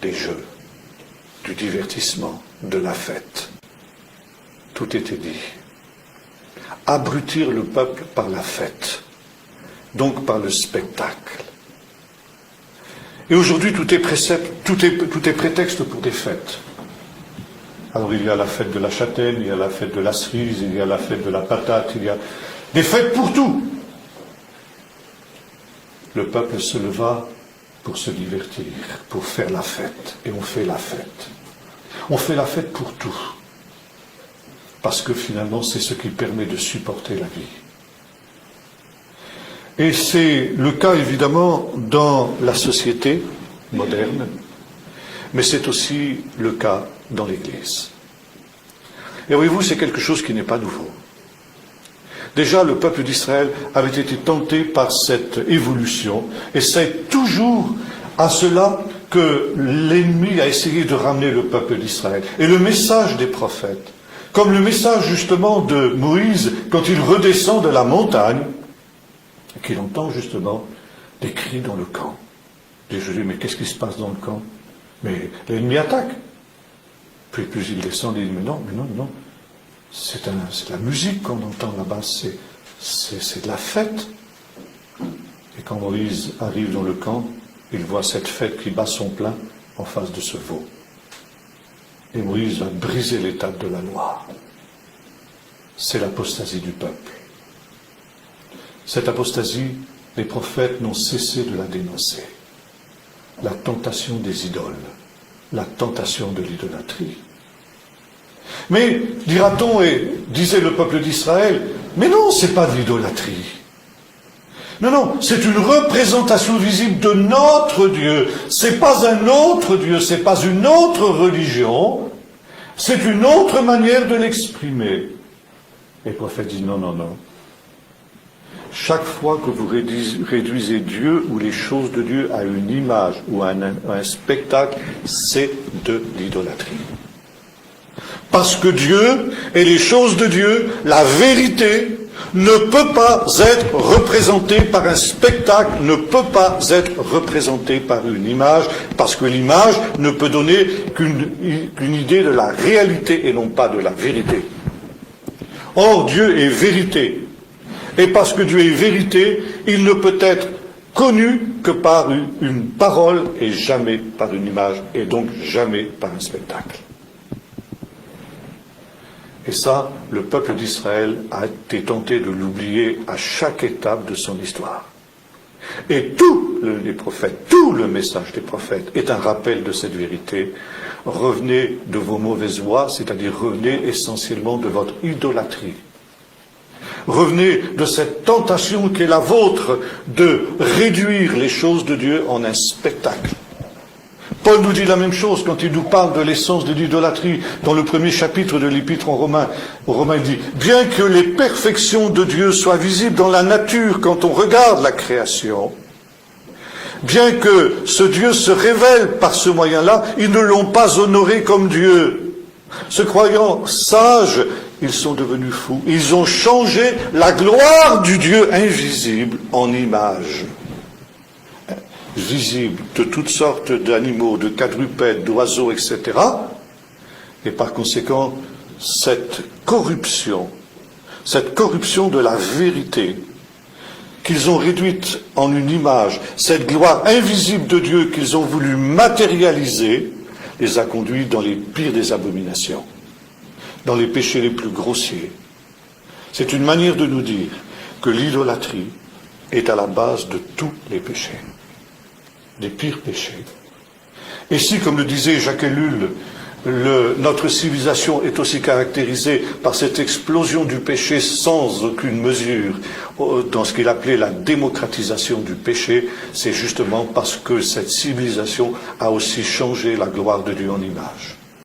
des jeux, du divertissement, de la fête. Tout était dit. Abrutir le peuple par la fête, donc par le spectacle. Et aujourd'hui, tout est prétexte pour des fêtes. Alors il y a la fête de la châtaigne, il y a la fête de la cerise, il y a la fête de la patate, il y a des fêtes pour tout. Le peuple se leva pour se divertir, pour faire la fête. Et on fait la fête. On fait la fête pour tout. Parce que finalement, c'est ce qui permet de supporter la vie. Et c'est le cas, évidemment, dans la société moderne, mais c'est aussi le cas dans l'Église. Et voyez-vous, c'est quelque chose qui n'est pas nouveau. Déjà, le peuple d'Israël avait été tenté par cette évolution, et c'est toujours à cela que l'ennemi a essayé de ramener le peuple d'Israël. Et le message des prophètes, comme le message justement de Moïse, quand il redescend de la montagne, et qu'il entend justement des cris dans le camp. Et je dis, mais qu'est-ce qui se passe dans le camp? Mais l'ennemi attaque. Puis il descend, il dit, mais non, c'est la musique qu'on entend là-bas, c'est de la fête. Et quand Moïse arrive dans le camp, il voit cette fête qui bat son plein en face de ce veau. Et Moïse va briser l'étape de la loi. C'est l'apostasie du peuple. Cette apostasie, les prophètes n'ont cessé de la dénoncer. La tentation des idoles, la tentation de l'idolâtrie. Mais, dira-t-on, et disait le peuple d'Israël, mais non, c'est pas de l'idolâtrie. Non, c'est une représentation visible de notre Dieu. C'est pas un autre Dieu, c'est pas une autre religion, c'est une autre manière de l'exprimer. Et le prophète dit non. Chaque fois que vous réduisez Dieu ou les choses de Dieu à une image ou à un spectacle, c'est de l'idolâtrie. Parce que Dieu et les choses de Dieu, la vérité, ne peut pas être représentée par un spectacle, ne peut pas être représentée par une image, parce que l'image ne peut donner qu'une idée de la réalité et non pas de la vérité. Or, Dieu est vérité. Et parce que Dieu est vérité, il ne peut être connu que par une parole et jamais par une image, et donc jamais par un spectacle. Et ça, le peuple d'Israël a été tenté de l'oublier à chaque étape de son histoire. Et tout le message des prophètes est un rappel de cette vérité. Revenez de vos mauvaises voies, c'est-à-dire revenez essentiellement de votre idolâtrie. Revenez de cette tentation qui est la vôtre de réduire les choses de Dieu en un spectacle. Paul nous dit la même chose quand il nous parle de l'essence de l'idolâtrie. Dans le premier chapitre de l'Épître aux Romains, il dit « Bien que les perfections de Dieu soient visibles dans la nature quand on regarde la création, bien que ce Dieu se révèle par ce moyen-là, ils ne l'ont pas honoré comme Dieu. Se croyant sages, ils sont devenus fous. Ils ont changé la gloire du Dieu invisible en image. Visible de toutes sortes d'animaux, de quadrupèdes, d'oiseaux, etc. Et par conséquent, cette corruption de la vérité qu'ils ont réduite en une image, cette gloire invisible de Dieu qu'ils ont voulu matérialiser, les a conduits dans les pires des abominations, dans les péchés les plus grossiers. C'est une manière de nous dire que l'idolâtrie est à la base de tous les péchés, des pires péchés. Et si, comme le disait Jacques Ellul, notre civilisation est aussi caractérisée par cette explosion du péché sans aucune mesure, dans ce qu'il appelait la démocratisation du péché, c'est justement parce que cette civilisation a aussi changé la gloire de Dieu en image.